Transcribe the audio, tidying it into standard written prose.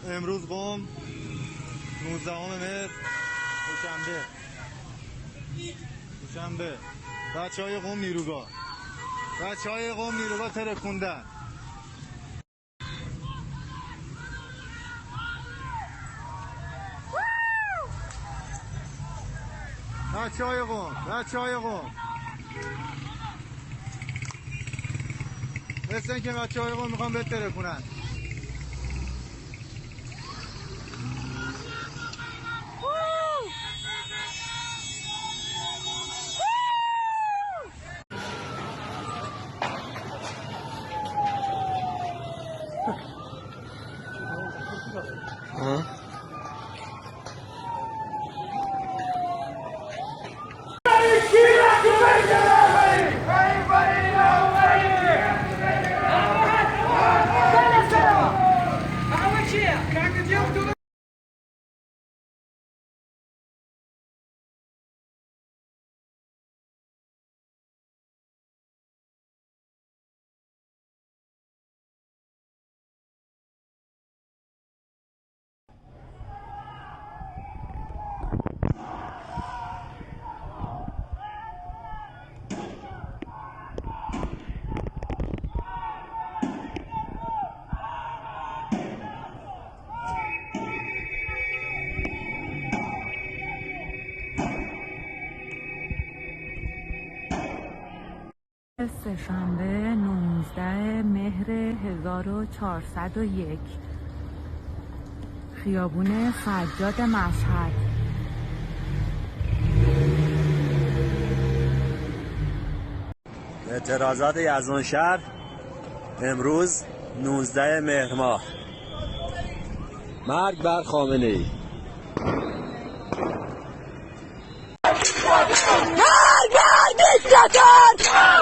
امروز قم 19 مهر دوشنبه بچه های قم نیروگاه ترکوندن. بچه های قم مثل این که بچه های قم میخوان بترکونن. سه‌شنبه 19 مهر 1401 خیابون سجاد مشهد. اعتراضات یزدانشهر امروز 19 مهر ماه. مرگ بر خامنه‌ای. مرگ بر دیکتاتور!